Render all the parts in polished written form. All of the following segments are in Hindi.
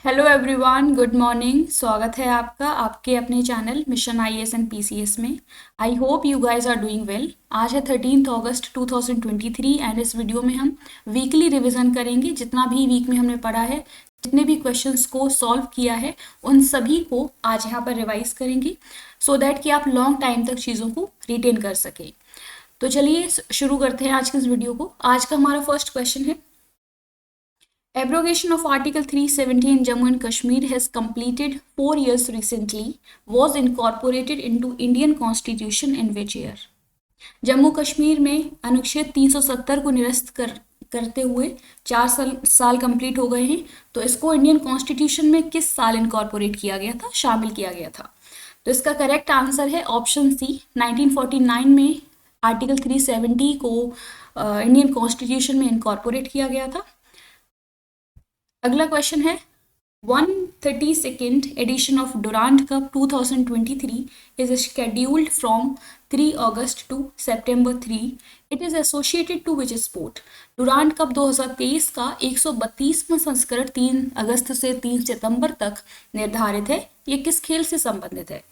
Hello everyone, good morning. स्वागत है आपका आपके अपने channel mission IAS and PCS में। I hope you guys are doing well. आज है 13 अगस्त 2023 एंड इस वीडियो में हम वीकली रिवीजन करेंगे। जितना भी वीक में हमने पढ़ा है, जितने भी क्वेश्चंस को सॉल्व किया है, उन सभी को आज यहाँ पर रिवाइज करेंगे सो दैट कि आप लॉन्ग टाइम तक चीज़ों को रिटेन कर सकें। तो चलिए शुरू करते हैं आज के इस वीडियो को। आज का हमारा फर्स्ट क्वेश्चन है, abrogation of Article 370 in Jammu and Kashmir has completed 4 years recently, was incorporated into Indian Constitution in which year? Jammu Kashmir में अनुच्छेद 370 को निरस्त करते हुए 4 साल कंप्लीट हो गए हैं। तो इसको इंडियन कॉन्स्टिट्यूशन में किस साल इनकॉर्पोरेट किया गया था, शामिल किया गया था? तो इसका करेक्ट आंसर है ऑप्शन सी, 1949 में आर्टिकल 370 को इंडियन कॉन्स्टिट्यूशन में इनकॉर्पोरेट किया गया था। अगला क्वेश्चन है, 132nd edition of Durand cup 2023 is scheduled from 3 August to September 3. It is associated to which sport? Durand cup 2023 का 132वां संस्करण 3 अगस्त से 3 सितंबर तक निर्धारित है। ये किस खेल से संबंधित है?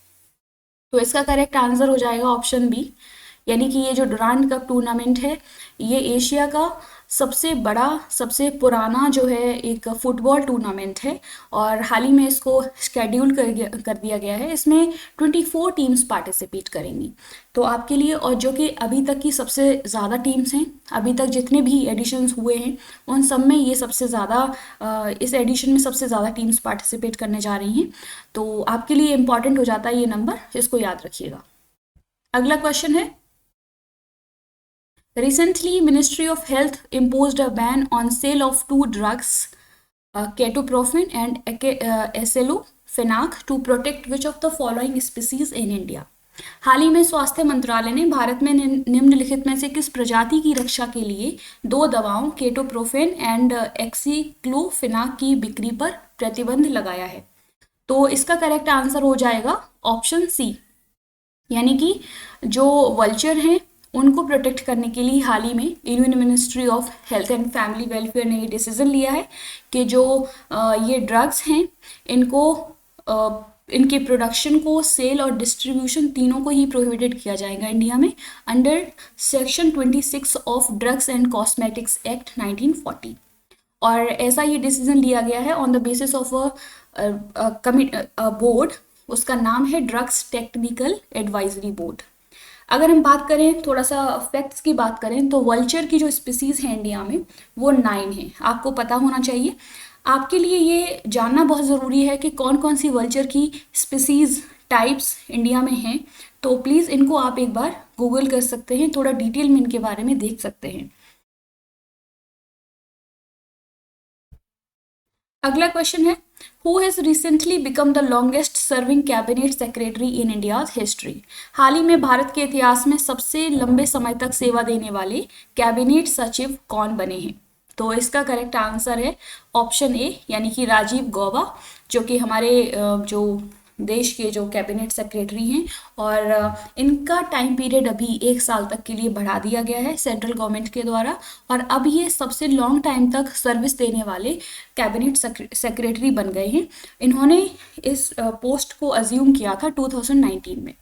तो इसका करेक्ट आंसर हो जाएगा ऑप्शन बी, यानी कि ये जो डुरांड कप टूर्नामेंट है, ये एशिया का सबसे बड़ा, सबसे पुराना जो है एक फुटबॉल टूर्नामेंट है और हाल ही में इसको शेड्यूल कर दिया गया है। इसमें 24 टीम्स पार्टिसिपेट करेंगी। तो आपके लिए, और जो कि अभी तक की सबसे ज़्यादा टीम्स हैं, अभी तक जितने भी एडिशंस हुए हैं उन सब में ये सबसे ज़्यादा, इस एडिशन में सबसे ज़्यादा टीम्स पार्टिसिपेट करने जा रही हैं। तो आपके लिए इम्पॉर्टेंट हो जाता है ये नंबर, इसको याद रखिएगा। अगला क्वेश्चन है, recently Ministry of Health imposed a ban on sale of two drugs, ketoprofen and esclofenac to protect which of the following species in India? हाल ही में स्वास्थ्य मंत्रालय ने भारत में निम्नलिखित में से किस प्रजाति की रक्षा के लिए 2 दवाओं केटोप्रोफेन एंड एक्सीक्लोफेनाक की बिक्री पर प्रतिबंध लगाया है? तो इसका करेक्ट आंसर हो जाएगा ऑप्शन सी, यानी कि जो वल्चर हैं उनको प्रोटेक्ट करने के लिए हाल ही में union ministry of health and family welfare ने ये डिसीजन लिया है कि जो ये ड्रग्स हैं इनको इनके प्रोडक्शन को, सेल और डिस्ट्रीब्यूशन तीनों को ही प्रोहिबिटेड किया जाएगा इंडिया में under section 26 of drugs and cosmetics act 1940। और ऐसा ये डिसीजन लिया गया है on the basis of a board, उसका नाम है ड्रग्स टेक्निकल एडवाइजरी बोर्ड। अगर हम बात करें, थोड़ा सा फैक्ट्स की बात करें, तो वल्चर की जो स्पीसीज़ है इंडिया में वो 9 हैं। आपको पता होना चाहिए। आपके लिए ये जानना बहुत ज़रूरी है कि कौन कौन सी वल्चर की स्पीसीज़ टाइप्स इंडिया में हैं। तो प्लीज़ इनको आप एक बार गूगल कर सकते हैं, थोड़ा डिटेल में इनके बारे में देख सकते हैं। अगला क्वेश्चन है, Who has recently become the longest serving cabinet secretary in India's history? हाल ही में भारत के इतिहास में सबसे लंबे समय तक सेवा देने वाले कैबिनेट सचिव कौन बने हैं? तो इसका करेक्ट आंसर है ऑप्शन ए, यानी कि राजीव गौबा, जो कि हमारे जो देश के जो कैबिनेट सेक्रेटरी हैं। और इनका टाइम पीरियड अभी 1 साल तक के लिए बढ़ा दिया गया है सेंट्रल गवर्नमेंट के द्वारा, और अब ये सबसे लॉन्ग टाइम तक सर्विस देने वाले कैबिनेट सेक्रेटरी बन गए हैं। इन्होंने इस पोस्ट को अज्यूम किया था 2019 में।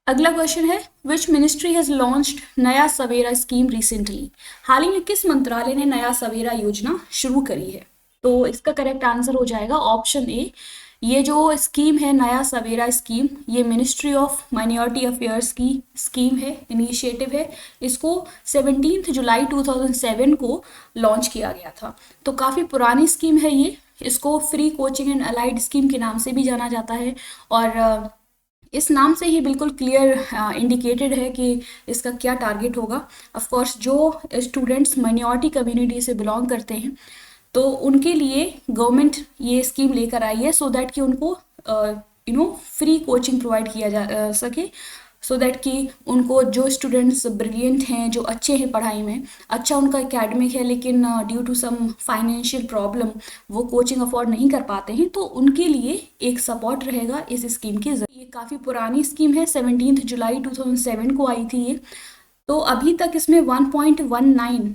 अगला क्वेश्चन है, विच मिनिस्ट्री हैज लॉन्च्ड नया सवेरा स्कीम रिसेंटली? हाल ही में किस मंत्रालय ने नया सवेरा योजना शुरू करी है? तो इसका करेक्ट आंसर हो जाएगा ऑप्शन ए। ये जो स्कीम है नया सवेरा स्कीम, ये मिनिस्ट्री ऑफ माइनॉरिटी अफेयर्स की स्कीम है, इनिशिएटिव है। इसको 17 जुलाई 2007 को लॉन्च किया गया था। तो काफ़ी पुरानी स्कीम है ये। इसको free coaching and allied scheme के नाम से भी जाना जाता है, और इस नाम से ही बिल्कुल क्लियर इंडिकेटेड है कि इसका क्या टारगेट होगा। ऑफ कोर्स जो स्टूडेंट्स माइनॉरिटी कम्युनिटी से बिलोंग करते हैं, तो उनके लिए गवर्नमेंट ये स्कीम लेकर आई है सो दैट कि उनको फ्री कोचिंग प्रोवाइड किया जा सके, सो दैट कि उनको, जो स्टूडेंट्स ब्रिलियंट हैं, जो अच्छे हैं पढ़ाई में, अच्छा उनका एकेडमिक है, लेकिन due to some financial problem वो कोचिंग अफोर्ड नहीं कर पाते हैं, तो उनके लिए एक सपोर्ट रहेगा इस स्कीम के जरिए। ये काफ़ी पुरानी स्कीम है, 17 जुलाई 2007 को आई थी ये। तो अभी तक इसमें 1.19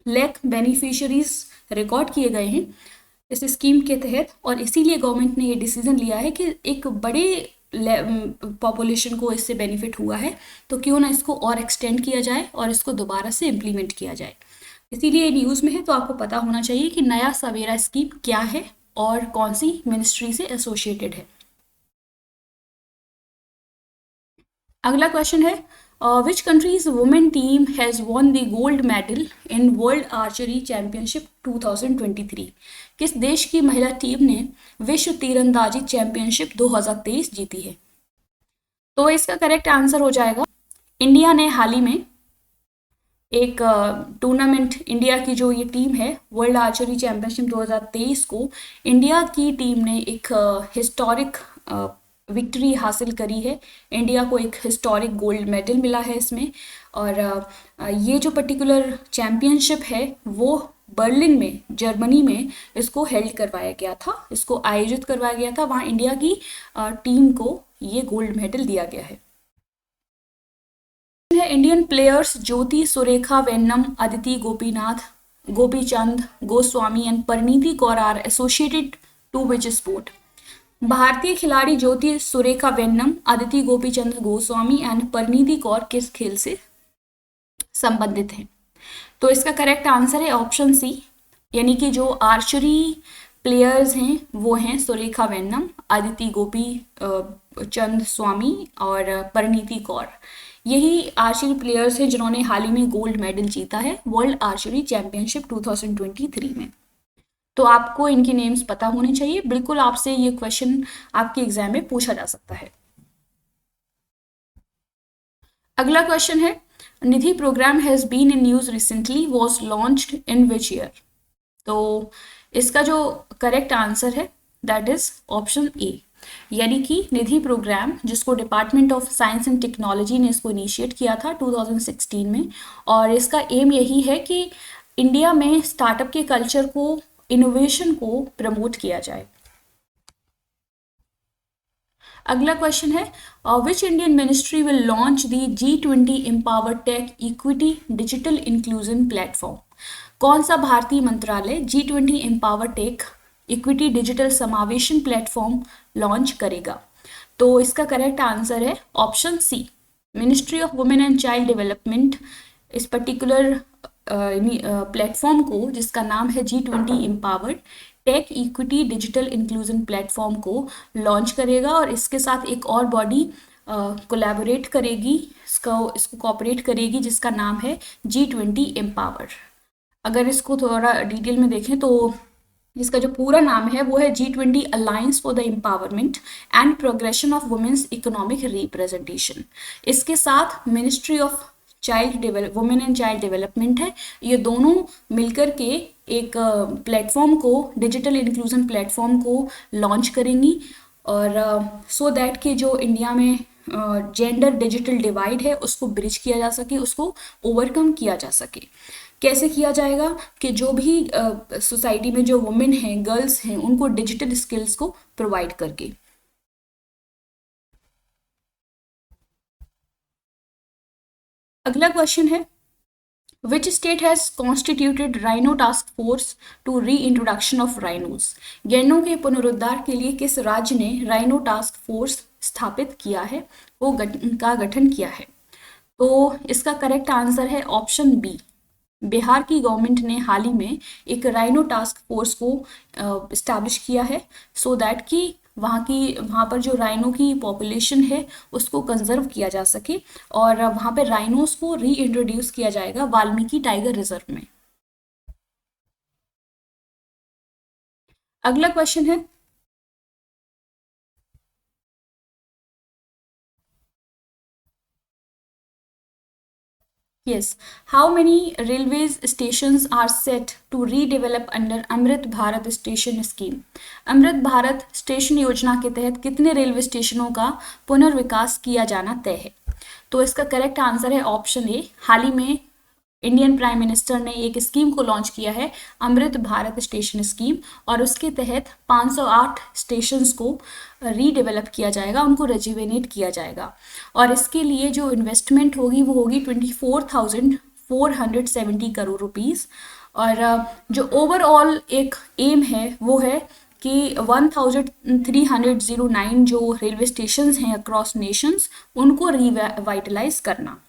लाख बेनिफिशरीज रिकॉर्ड किए गए हैं इस स्कीम के तहत, और इसीलिए गवर्नमेंट ने ये डिसीजन लिया है कि एक बड़े पॉपुलेशन को इससे बेनिफिट हुआ है, तो क्यों ना इसको और एक्सटेंड किया जाए और इसको दोबारा से इम्प्लीमेंट किया जाए। इसीलिए न्यूज़ में है, तो आपको पता होना चाहिए कि नया सवेरा स्कीम क्या है और कौन सी मिनिस्ट्री से एसोसिएटेड है। अगला क्वेश्चन है, which countries women team has won the gold medal in world archery championship 2023? किस देश की महिला टीम ने विश्व तीरंदाजी चैंपियनशिप 2023 जीती है? तो इसका करेक्ट आंसर हो जाएगा, इंडिया ने हाल ही में एक टूर्नामेंट, इंडिया की जो ये टीम है वर्ल्ड आर्चरी चैंपियनशिप 2023 को, इंडिया की टीम ने एक हिस्टोरिक विक्ट्री हासिल करी है। इंडिया को एक हिस्टोरिक गोल्ड मेडल मिला है इसमें, और ये जो पर्टिकुलर चैंपियनशिप है वो बर्लिन में, जर्मनी में इसको हेल्ड करवाया गया था, इसको आयोजित करवाया गया था। वहाँ इंडिया की टीम को ये गोल्ड मेडल दिया गया है। Indian players Jyoti Surekha Vennam, Aditi Gopinath, Gopichand Goswami and Parineeti Kaur are associated to which sport? भारतीय खिलाड़ी ज्योति सुरेखा वेन्नम, अदिति गोपीचंद गोस्वामी एंड परिणीति कौर किस खेल से संबंधित हैं? तो इसका करेक्ट आंसर है ऑप्शन सी, यानी कि जो आर्चरी प्लेयर्स हैं वो हैं सुरेखा वेन्नम, अदिति गोपी चंद स्वामी और परिणीति कौर। यही आर्चरी प्लेयर्स हैं जिन्होंने हाल ही में गोल्ड मेडल जीता है वर्ल्ड आर्चरी चैंपियनशिप 2023 में। तो आपको इनके नेम्स पता होने चाहिए, बिल्कुल आपसे ये क्वेश्चन आपके एग्जाम में पूछा जा सकता है। अगला क्वेश्चन है, NIDHI program has been in news recently, was launched in which year? तो इसका जो करेक्ट आंसर है दैट इज ऑप्शन ए, यानी कि निधि प्रोग्राम, जिसको department of science and technology ने इसको इनिशिएट किया था 2016 में, और इसका एम यही है कि इंडिया में स्टार्टअप के कल्चर को, इनोवेशन को प्रमोट किया जाए। अगला क्वेश्चन है, which Indian ministry will launch the G20 empower tech equity digital inclusion platform? कौन सा भारतीय मंत्रालय G20 empower tech equity digital समावेशन प्लेटफॉर्म लॉन्च करेगा? तो इसका करेक्ट आंसर है option C, ministry of women and child development इस पर्टिकुलर प्लेटफॉर्म को, जिसका नाम है G20 empowered tech equity digital inclusion platform को लॉन्च करेगा, और इसके साथ एक और बॉडी कोलैबोरेट करेगी, इसको कोऑपरेट करेगी, जिसका नाम है G20 एम्पावर। अगर इसको थोड़ा डिटेल में देखें तो इसका जो पूरा नाम है वो है G20 alliance for the empowerment and progression of womens economic representation. इसके साथ ministry of women and child development है, ये दोनों मिलकर के एक प्लेटफॉर्म को, डिजिटल इंक्लूजन प्लेटफॉर्म को लॉन्च करेंगी, और सो दैट कि जो इंडिया में जेंडर डिजिटल डिवाइड है उसको ब्रिज किया जा सके, उसको ओवरकम किया जा सके। कैसे किया जाएगा कि जो भी सोसाइटी में जो वुमेन हैं, गर्ल्स हैं, उनको डिजिटल स्किल्स को प्रोवाइड करके। अगला क्वेश्चन है, which state has constituted rhino task force to reintroduction of rhinos? गैंडों के पुनरुद्धार के लिए किस राज्य ने राइनो टास्क फोर्स स्थापित किया है, वो का गठन किया है? तो इसका करेक्ट आंसर है ऑप्शन बी, बिहार की गवर्नमेंट ने हाल ही में एक राइनो टास्क फोर्स को इस्टेब्लिश किया है, सो दैट कि वहाँ पर जो राइनो की पॉपुलेशन है उसको कंजर्व किया जा सके, और वहाँ पे राइनोस को री इंट्रोड्यूस किया जाएगा वाल्मीकि टाइगर रिजर्व में। अगला क्वेश्चन है, yes, how many railways stations are set to redevelop under Amrit Bharat Station Scheme? Amrit Bharat station योजना के तहत कितने रेलवे स्टेशनों का पुनर्विकास किया जाना तय है? तो इसका करेक्ट आंसर है ऑप्शन ए, हाल ही में इंडियन प्राइम मिनिस्टर ने एक स्कीम को लॉन्च किया है, अमृत भारत स्टेशन स्कीम, और उसके तहत 508 स्टेशंस को रीडेवलप किया जाएगा, उनको रेजिवेनेट किया जाएगा, और इसके लिए जो इन्वेस्टमेंट होगी वो होगी 24,470 करोड़ रुपीस, और जो ओवरऑल एक एम है वो है कि 1309 जो रेलवे स्टेशंस हैं अक्रॉस नेशंस उनको रिवाइटलाइज करना।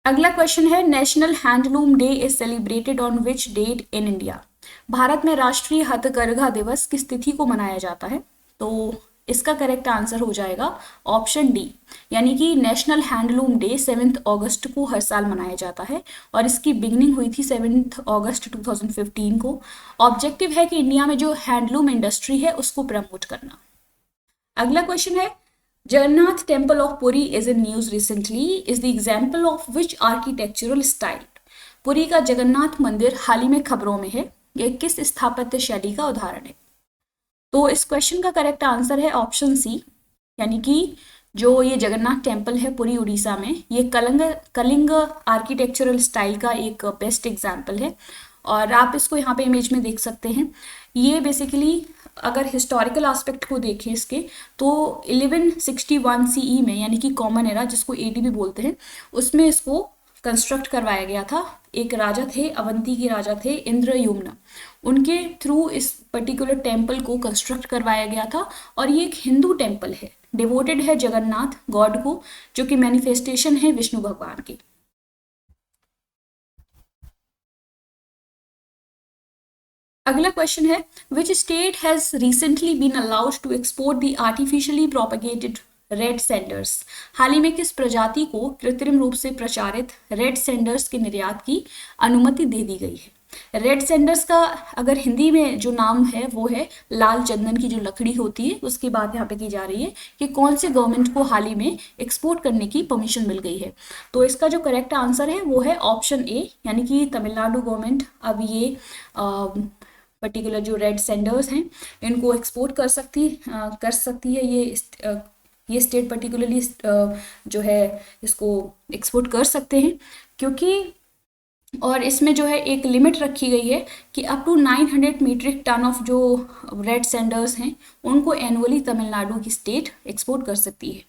अगला क्वेश्चन है national handloom day is celebrated on which date in India. भारत में राष्ट्रीय हथकरघा दिवस किस तिथि को मनाया जाता है? तो इसका करेक्ट आंसर हो जाएगा ऑप्शन डी, यानी कि नेशनल हैंडलूम डे 7 अगस्त को हर साल मनाया जाता है और इसकी बिगनिंग हुई थी 7 अगस्त 2015 को। ऑब्जेक्टिव है कि इंडिया में जो हैंडलूम इंडस्ट्री है उसको प्रमोट करना। अगला क्वेश्चन है Jagannath temple of Puri is in news recently is the example of which architectural style. Puri का जगन्नाथ मंदिर हाल ही में खबरों में है, यह किस स्थापत्य शैली का उदाहरण है? तो इस क्वेश्चन का करेक्ट आंसर है ऑप्शन सी, यानी कि जो ये जगन्नाथ टेम्पल है पुरी उड़ीसा में, ये कलिंग आर्किटेक्चरल स्टाइल का एक बेस्ट एग्जाम्पल है और आप इसको यहाँ पे इमेज में देख सकते हैं। ये बेसिकली अगर हिस्टोरिकल एस्पेक्ट को देखें इसके तो 1161 सीई में, यानी कि कॉमन एरा जिसको एडी भी बोलते हैं, उसमें इसको कंस्ट्रक्ट करवाया गया था। एक राजा थे, अवंती के राजा थे इंद्रयुम्न, उनके थ्रू इस पर्टिकुलर टेम्पल को कंस्ट्रक्ट करवाया गया था और ये एक हिंदू टेम्पल है, डिवोटेड है जगन्नाथ गॉड को, जो कि मैनिफेस्टेशन है विष्णु भगवान की। अगला क्वेश्चन है which state has recently been allowed to export the artificially propagated red sanders. हाल ही में किस प्रजाति को कृत्रिम रूप से प्रचारित रेड सेंडर्स के निर्यात की अनुमति दे दी गई है? रेड सेंडर्स का अगर हिंदी में जो नाम है वो है लाल चंदन की जो लकड़ी होती है, उसकी बात यहाँ पे की जा रही है कि कौन से गवर्नमेंट को हाल ही में एक्सपोर्ट करने की परमिशन मिल गई है। तो इसका जो करेक्ट आंसर है वो है ऑप्शन ए, यानी कि तमिलनाडु गवर्नमेंट अब ये पर्टिकुलर जो रेड सेंडर्स हैं इनको एक्सपोर्ट कर सकती है। ये स्टेट पर्टिकुलरली जो है इसको एक्सपोर्ट कर सकते हैं, क्योंकि और इसमें जो है एक लिमिट रखी गई है कि up to 900 metric ton of जो रेड सेंडर्स हैं उनको एनुअली तमिलनाडु की स्टेट एक्सपोर्ट कर सकती है।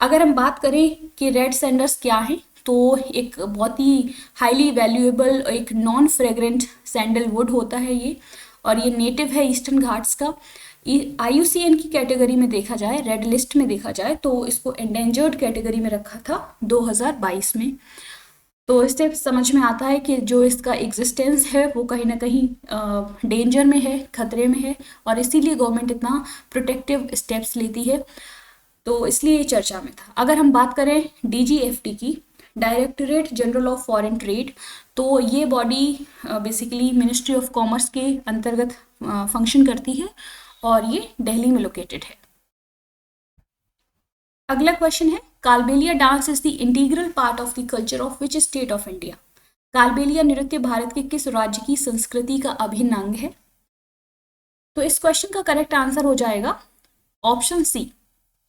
अगर हम बात करें कि रेड सेंडर्स क्या हैं, तो एक बहुत ही हाईली वैल्यूएबल एक नॉन फ्रेग्रेंट सैंडलवुड होता है ये, और ये नेटिव है ईस्टर्न घाट्स का। IUCN की कैटेगरी में देखा जाए, रेड लिस्ट में देखा जाए, तो इसको एंडेंजर्ड कैटेगरी में रखा था 2022 में। तो इससे समझ में आता है कि जो इसका एग्जिस्टेंस है वो कहीं ना कहीं डेंजर में है, खतरे में है, और इसीलिए गवर्नमेंट इतना प्रोटेक्टिव स्टेप्स लेती है, तो इसलिए ये चर्चा में था। अगर हम बात करें DGFT की, directorate general of foreign trade, तो ये body basically ministry of commerce के अंतर्गत फंक्शन करती है और ये दिल्ली में लोकेटेड है। अगला क्वेश्चन है Kalbelia dance is the integral part of the culture of which state of India. Kalbelia नृत्य भारत के किस राज्य की संस्कृति का अभिन्न अंग है? तो इस क्वेश्चन का करेक्ट आंसर हो जाएगा ऑप्शन सी,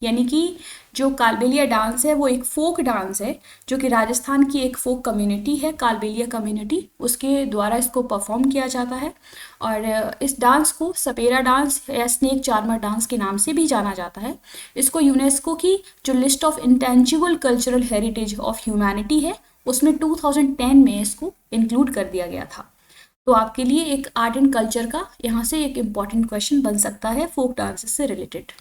यानी कि जो कालबेलिया डांस है वो एक फोक डांस है, जो कि राजस्थान की एक फोक कम्युनिटी है, कालबेलिया कम्युनिटी, उसके द्वारा इसको परफॉर्म किया जाता है। और इस डांस को सपेरा डांस या स्नेक चार्मर डांस के नाम से भी जाना जाता है। इसको यूनेस्को की जो list of intangible cultural heritage of humanity है उसमें 2010 में इसको इंक्लूड कर दिया गया था। तो आपके लिए एक आर्ट एंड कल्चर का यहाँ से एक इम्पॉर्टेंट क्वेश्चन बन सकता है फोक डांसेस से रिलेटेड।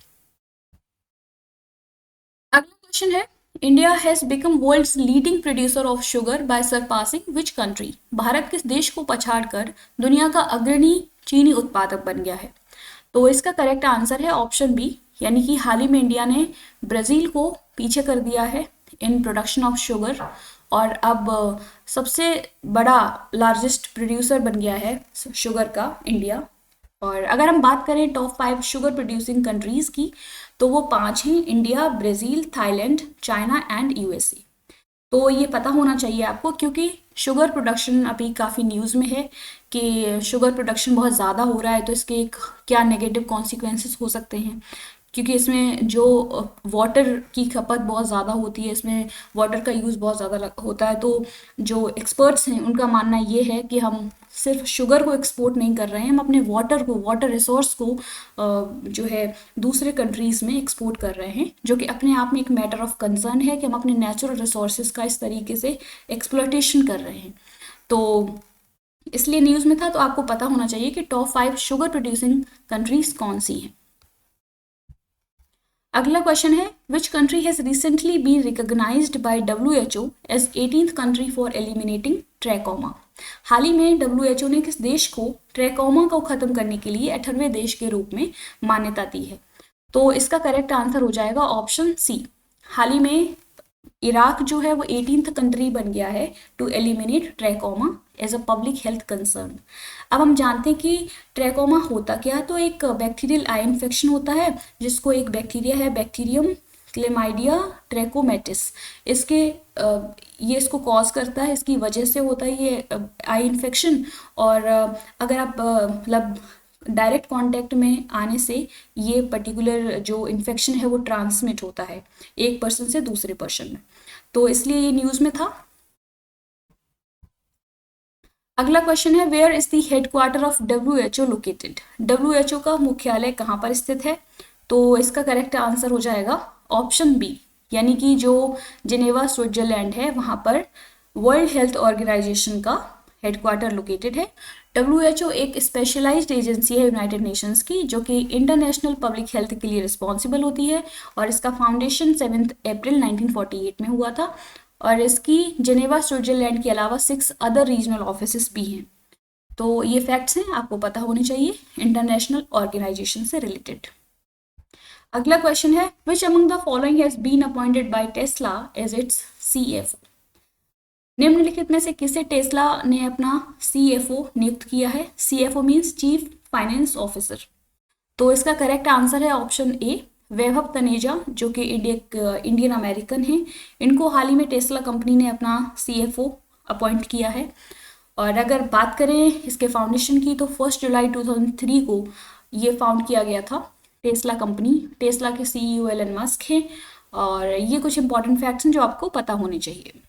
अगला क्वेश्चन है India has become world's leading producer of sugar by surpassing which country. भारत किस देश को पछाड़कर दुनिया का अग्रणी चीनी उत्पादक बन गया है? तो इसका करेक्ट आंसर है ऑप्शन बी, यानी कि हाल ही में इंडिया ने ब्राजील को पीछे कर दिया है इन प्रोडक्शन ऑफ शुगर और अब सबसे बड़ा लार्जेस्ट प्रोड्यूसर बन गया है शुगर का इंडिया। और अगर हम बात करें टॉप 5 शुगर प्रोड्यूसिंग कंट्रीज की, तो वो 5 हैं, India, Brazil, Thailand, China and USA। तो ये पता होना चाहिए आपको, क्योंकि शुगर प्रोडक्शन अभी काफ़ी न्यूज़ में है कि शुगर प्रोडक्शन बहुत ज़्यादा हो रहा है, तो इसके क्या नेगेटिव कॉन्सिक्वेंसेस हो सकते हैं, क्योंकि इसमें जो वाटर की खपत बहुत ज़्यादा होती है, इसमें वाटर का यूज़ बहुत ज़्यादा होता है। तो जो एक्सपर्ट्स हैं उनका मानना ये है कि हम सिर्फ शुगर को एक्सपोर्ट नहीं कर रहे हैं, हम अपने वाटर रिसोर्स को जो है दूसरे कंट्रीज़ में एक्सपोर्ट कर रहे हैं, जो कि अपने आप में एक मैटर ऑफ कंसर्न है कि हम अपने नेचुरल रिसोर्सेज का इस तरीके से एक्सप्लॉयटेशन कर रहे हैं। तो इसलिए न्यूज़ में था, तो आपको पता होना चाहिए कि टॉप 5 शुगर प्रोड्यूसिंग कंट्रीज कौन सी हैं। अगला क्वेश्चन है, which country has recently been recognised by WHO as 18th country for eliminating trachoma. हाल ही में WHO ने किस देश को ट्रैकोमा को खत्म करने के लिए 18वें देश के रूप में मान्यता दी है? तो इसका करेक्ट आंसर हो जाएगा ऑप्शन सी। हाल ही में इराक जो है वो 18th कंट्री बन गया है to eliminate trachoma as a public health concern. अब हम जानते हैं कि ट्रैकोमा होता क्या है। तो एक बैक्टीरियल आई इन्फेक्शन होता है, जिसको एक बैक्टीरिया है बैक्टीरियम क्लेमाइडिया ट्रैकोमेटिस, ये इसको कॉज करता है, इसकी वजह से होता है ये आई इन्फेक्शन। और अगर आप मतलब डायरेक्ट कांटेक्ट में आने से ये पर्टिकुलर जो इन्फेक्शन है वो ट्रांसमिट होता है एक पर्सन से दूसरे पर्सन में, तो इसलिए ये न्यूज़ में था। अगला क्वेश्चन है, where is the headquarter of WHO located? WHO का मुख्यालय कहाँ पर स्थित है? तो इसका करेक्ट आंसर हो जाएगा ऑप्शन बी, यानी कि जो जिनेवा स्विट्जरलैंड है वहाँ पर वर्ल्ड हेल्थ ऑर्गेनाइजेशन का हेडक्वार्टर लोकेटेड है। WHO एक स्पेशलाइज्ड एजेंसी है यूनाइटेड नेशंस की, जो कि इंटरनेशनल पब्लिक हेल्थ के लिए रिस्पॉन्सिबल होती है, और इसका फाउंडेशन 7 अप्रैल 1948 में हुआ था। और इसकी जिनेवा स्विट्जरलैंड के अलावा 6 अदर रीजनल ऑफिस भी हैं। तो ये फैक्ट्स हैं, आपको पता होने चाहिए इंटरनेशनल ऑर्गेनाइजेशन से रिलेटेड। अगला क्वेश्चन है, which among the following has been appointed by Tesla as its CFO? निम्नलिखित में से किसे टेस्ला ने अपना CFO नियुक्त किया है? CFO means chief finance officer. तो इसका करेक्ट आंसर है ऑप्शन ए, वैभव तनेजा, जो कि इंडियन अमेरिकन हैं। इनको हाल ही में टेस्ला कंपनी ने अपना CFO अपॉइंट किया है। और अगर बात करें इसके फाउंडेशन की, तो 1 जुलाई 2003 को ये फाउंड किया गया था टेस्ला कंपनी। टेस्ला के CEO एलन मस्क हैं। और ये कुछ इंपॉर्टेंट फैक्ट्स हैं जो आपको पता होने चाहिए।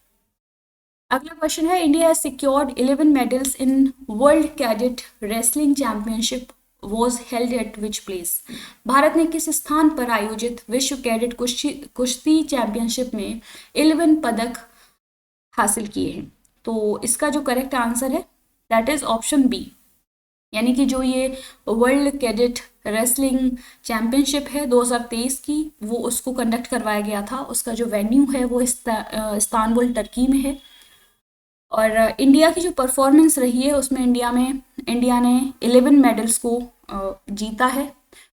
अगला क्वेश्चन है, India has secured 11 medals in world cadet wrestling championship was held at which place? Bharat ने किस स्थान पर आयोजित विश्व कैडेट कुश्ती चैंपियनशिप में 11 पदक हासिल किए हैं? तो इसका जो करेक्ट आंसर है दैट इज ऑप्शन बी, यानी कि जो ये वर्ल्ड कैडेट रेसलिंग चैंपियनशिप है 2023 की, वो उसको कंडक्ट करवाया गया था। उसका जो वेन्यू है वो इस्तांबुल टर्की में है। और इंडिया की जो परफॉर्मेंस रही है उसमें इंडिया ने 11 मेडल्स को जीता है,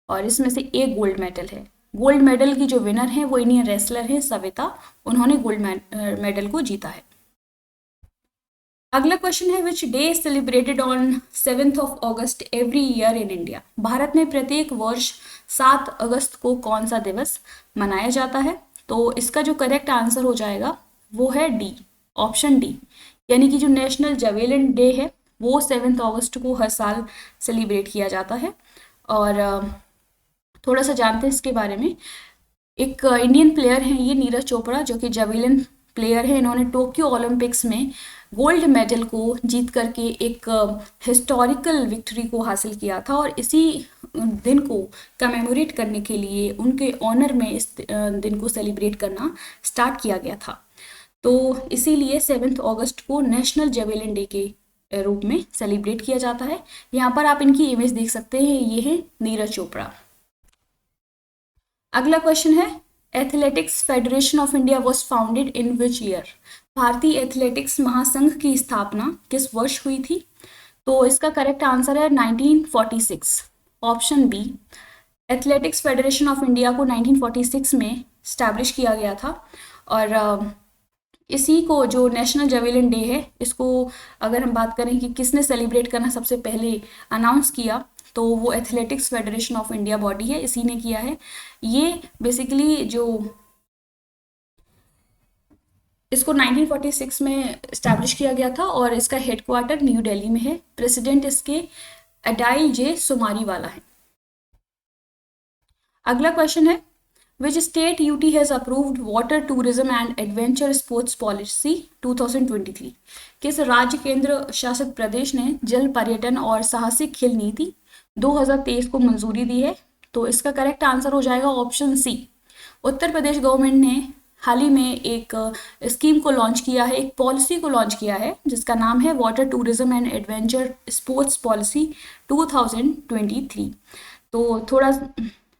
और इसमें से एक गोल्ड मेडल है। गोल्ड मेडल की जो विनर है वो इंडियन रेसलर है सविता, उन्होंने गोल्ड मेडल को जीता है। अगला क्वेश्चन है, which day is celebrated on 7th of August every year in India? भारत में प्रत्येक वर्ष 7 अगस्त को कौन सा दिवस मनाया जाता है? तो इसका जो करेक्ट आंसर हो जाएगा वो है डी, ऑप्शन डी, यानी कि जो नेशनल जावेलिन डे है वो 7 अगस्त को हर साल सेलिब्रेट किया जाता है। और थोड़ा सा जानते हैं इसके बारे में। एक इंडियन प्लेयर हैं ये नीरज चोपड़ा, जो कि जावेलिन प्लेयर है। इन्होंने टोक्यो ओलंपिक्स में गोल्ड मेडल को जीत करके एक हिस्टोरिकल विक्ट्री को हासिल किया था, और इसी दिन को कमेमोरेट करने के लिए उनके ऑनर में इस दिन को सेलिब्रेट करना स्टार्ट किया गया था। तो इसीलिए 7 अगस्त को नेशनल जावेलिन डे के रूप में सेलिब्रेट किया जाता है। यहाँ पर आप इनकी इमेज देख सकते हैं, ये है नीरज चोपड़ा। अगला क्वेश्चन है, athletics federation of India was founded in which year? भारतीय एथलेटिक्स महासंघ की स्थापना किस वर्ष हुई थी? तो इसका करेक्ट आंसर है 1946, option B. Athletics federation of India को 1946 में स्टैब्लिश किया गया था। और इसी को जो नेशनल जावेलिन डे है, इसको अगर हम बात करें कि किसने सेलिब्रेट करना सबसे पहले अनाउंस किया, तो वो athletics federation of India body है, इसी ने किया है। ये बेसिकली जो इसको 1946 में स्टैब्लिश किया गया था, और इसका हेडक्वार्टर न्यू दिल्ली में है। प्रेसिडेंट इसके अडाइल जे सुमारीवाला है। अगला क्वेश्चन है, which state UT has approved water tourism and adventure sports policy 2023? किस राज्य केंद्र शासित प्रदेश ने जल पर्यटन और साहसिक खेल नीति 2023 को मंजूरी दी है? तो इसका करेक्ट आंसर हो जाएगा option C. Uttar Pradesh government ने हाल ही में एक स्कीम को लॉन्च किया है, एक पॉलिसी को लॉन्च किया है जिसका नाम है water tourism and adventure sports policy 2023। तो थोड़ा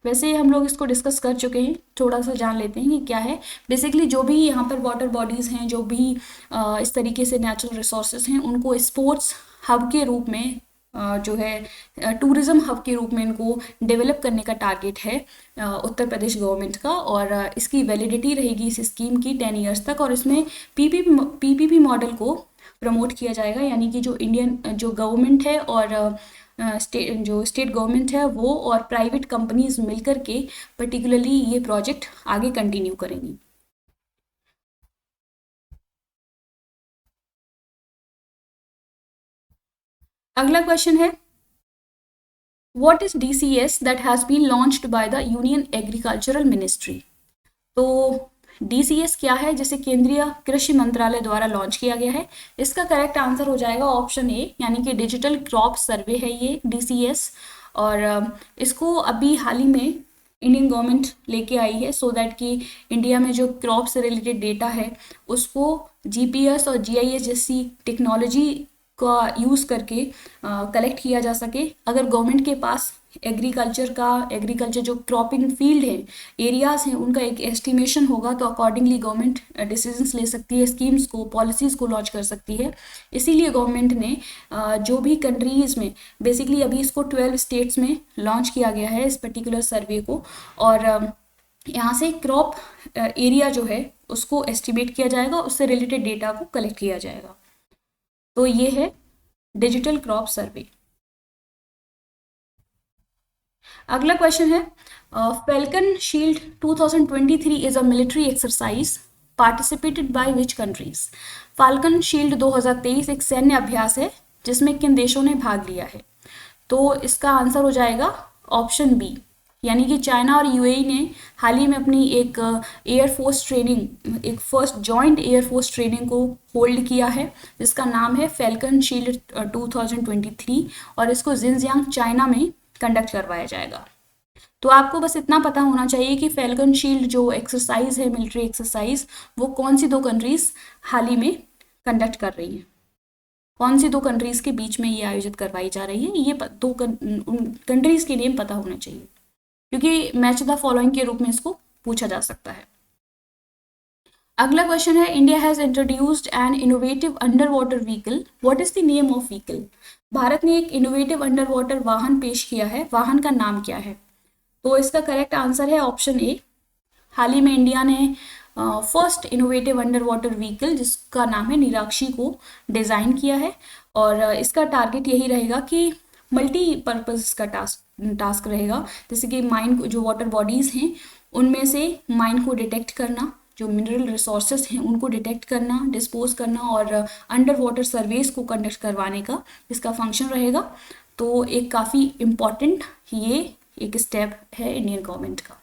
वैसे हम लोग इसको डिस्कस कर चुके हैं, थोड़ा सा जान लेते हैं कि क्या है। बेसिकली जो भी यहाँ पर वाटर बॉडीज़ हैं, जो भी इस तरीके से नेचुरल रिसोर्सेज हैं, उनको स्पोर्ट्स हब के रूप में जो है टूरिज्म हब के रूप में इनको डेवलप करने का टारगेट है उत्तर प्रदेश गवर्नमेंट का। और इसकी वैलिडिटी रहेगी इस स्कीम की 10 ईयर्स तक, और इसमें पीपीपी मॉडल को प्रमोट किया जाएगा, यानी कि जो गवर्नमेंट है और जो स्टेट गवर्नमेंट है वो और प्राइवेट कंपनीज मिलकर के पर्टिकुलरली ये प्रोजेक्ट आगे कंटिन्यू करेंगी। अगला क्वेश्चन है, what is DCS that has been launched by the union agricultural ministry? तो DCS क्या है, जिसे केंद्रीय कृषि मंत्रालय द्वारा लॉन्च किया गया है? इसका करेक्ट आंसर हो जाएगा ऑप्शन ए, यानी कि डिजिटल क्रॉप सर्वे है ये DCS। और इसको अभी हाल ही में इंडियन गवर्नमेंट लेके आई है सो दैट कि इंडिया में जो क्रॉप से रिलेटेड डेटा है उसको GPS और GIS जैसी टेक्नोलॉजी का यूज़ करके कलेक्ट किया जा सके। अगर गवर्नमेंट के पास एग्रीकल्चर जो क्रॉपिंग फील्ड है, एरियाज़ हैं, उनका एक एस्टिमेशन होगा तो अकॉर्डिंगली गवर्नमेंट डिसीजंस ले सकती है, स्कीम्स को, पॉलिसीज़ को लॉन्च कर सकती है। इसीलिए गवर्नमेंट ने जो भी कंट्रीज़ में, बेसिकली अभी इसको 12 स्टेट्स में लॉन्च किया गया है इस पर्टिकुलर सर्वे को, और यहाँ से क्रॉप एरिया जो है उसको एस्टिमेट किया जाएगा, उससे रिलेटेड डेटा को कलेक्ट किया जाएगा। तो ये है डिजिटल क्रॉप सर्वे। अगला क्वेश्चन है, falcon shield 2023 is a military exercise participated by which countries? Falcon shield 2023 एक सैन्य अभ्यास है जिसमें किन देशों ने भाग लिया है? तो इसका आंसर हो जाएगा ऑप्शन बी, यानी कि चाइना और UAE ने हाल ही में अपनी एक एयरफोर्स ट्रेनिंग, एक फर्स्ट जॉइंट एयरफोर्स ट्रेनिंग को होल्ड किया है जिसका नाम है फैल्कन शील्ड 2023, और इसको जिनजियांग चाइना में कंडक्ट करवाया जाएगा। तो आपको बस इतना पता होना चाहिए कि फैल्कन शील्ड जो एक्सरसाइज है, मिलिट्री एक्सरसाइज, वो कौन सी दो कंट्रीज हाल ही में कंडक्ट कर रही हैं, कौन सी दो कंट्रीज के बीच में ये आयोजित करवाई जा रही है, ये दो कंट्रीज के नेम पता होना चाहिए, क्योंकि मैच द फॉलोइंग के रूप में इसको पूछा जा सकता है। अगला क्वेश्चन है, India has introduced an innovative under water vehicle, what is the name of vehicle? Bharat ने एक इनोवेटिव अंडर वाटर वाहन पेश किया है, वाहन का नाम क्या है? तो इसका करेक्ट आंसर है ऑप्शन ए। हाल ही में इंडिया ने first innovative under water vehicle जिसका नाम है निराक्षी को डिज़ाइन किया है, और इसका टारगेट यही रहेगा कि मल्टीपर्पज़ का टास्क रहेगा, जैसे कि माइन, जो वाटर बॉडीज़ हैं उनमें से माइन को डिटेक्ट करना, जो मिनरल रिसोर्सेज हैं उनको डिटेक्ट करना, डिस्पोज करना, और अंडर वाटर सर्वेस को कंडक्ट करवाने का इसका फंक्शन रहेगा। तो एक काफ़ी इम्पॉर्टेंट ये एक स्टेप है इंडियन गवर्नमेंट का।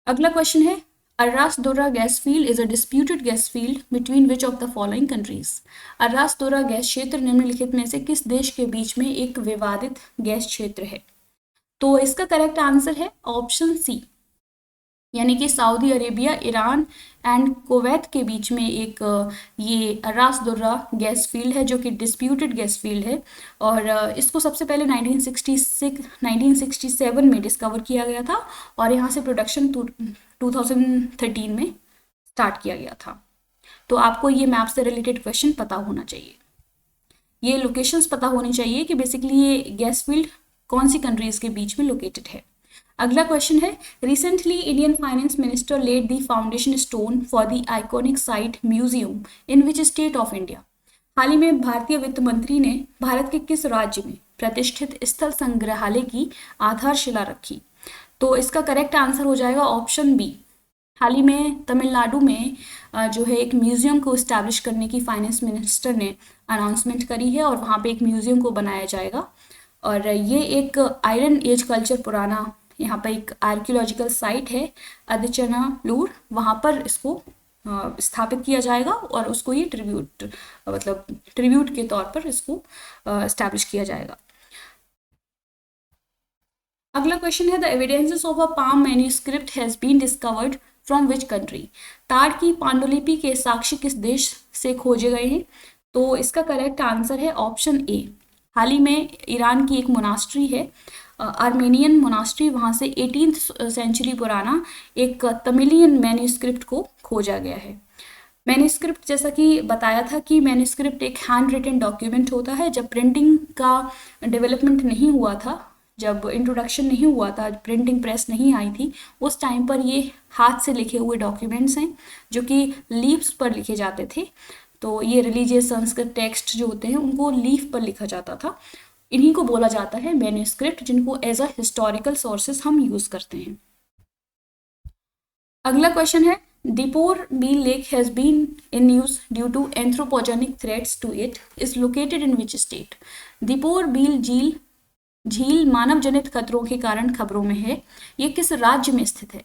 अगला क्वेश्चन है, Arash Dorra gas field is a disputed gas field between which of the following countries? Arash Dorra gas क्षेत्र निम्नलिखित में से किस देश के बीच में एक विवादित गैस क्षेत्र है? तो इसका करेक्ट आंसर है ऑप्शन सी, यानी कि Saudi Arabia, Iran and Kuwait के बीच में एक ये अर्रास दोर्रा गैस फील्ड है जो कि डिस्प्यूटेड गैस फील्ड है, और इसको सबसे पहले 1967 में डिस्कवर किया गया था, और यहाँ से प्रोडक्शन 2013 में स्टार्ट किया गया था। तो आपको ये मैप से रिलेटेड क्वेश्चन पता होना चाहिए, ये लोकेशंस पता होनी चाहिए कि बेसिकली ये गैस फील्ड कौन सी कंट्रीज के बीच में लोकेटेड है। अगला क्वेश्चन है, recently Indian finance minister laid the foundation stone for the iconic site museum in which state of India? हाल ही में भारतीय वित्त मंत्री ने भारत के किस राज्य में प्रतिष्ठित स्थल संग्रहालय की आधारशिला रखी? तो इसका करेक्ट आंसर हो जाएगा ऑप्शन बी। हाल ही में तमिलनाडु में जो है एक म्यूजियम को इस्टेब्लिश करने की फाइनेंस मिनिस्टर ने अनाउंसमेंट करी है, और वहाँ पे एक म्यूजियम को बनाया जाएगा, और ये एक आयरन एज कल्चर पुराना यहाँ पर एक आर्कियोलॉजिकल साइट है अदिचनालूर, वहाँ पर इसको स्थापित किया जाएगा और उसको ये ट्रिब्यूट मतलब ट्रिब्यूट के तौर पर इसको एस्टैब्लिश किया जाएगा। अगला क्वेश्चन है the evidences of a palm manuscript has been discovered from which country. ताड़ की पांडुलिपि के साक्ष्य किस देश से खोजे गए हैं? तो इसका करेक्ट आंसर है ऑप्शन ए। हाल ही में ईरान की एक मोनास्ट्री है आर्मेनियन मोनास्ट्री, वहाँ से 18th सेंचुरी पुराना एक तमिलियन मैन्यूस्क्रिप्ट को खोजा गया है। मैन्यूस्क्रिप्ट जैसा कि बताया था कि मैन्यूस्क्रिप्ट एक हैंड रिटन डॉक्यूमेंट होता है। जब प्रिंटिंग का डेवलपमेंट नहीं हुआ था, जब इंट्रोडक्शन नहीं हुआ था, प्रिंटिंग प्रेस नहीं आई थी, उस टाइम पर ये हाथ से लिखे हुए डॉक्यूमेंट्स हैं जो कि लीव्स पर लिखे जाते थे। तो ये रिलीजियस संस्कृत टेक्स्ट जो होते हैं उनको लीफ पर लिखा जाता था। इन्हीं को बोला जाता है मैन्यूस्क्रिप्ट, जिनको एज अ हिस्टोरिकल सोर्सेस हम यूज करते हैं। अगला क्वेश्चन है Deepor Beel lake has been in news due to anthropogenic threats to it is located in which state. Deepor Beel झील मानव जनित खतरों के कारण खबरों में है, ये किस राज्य में स्थित है?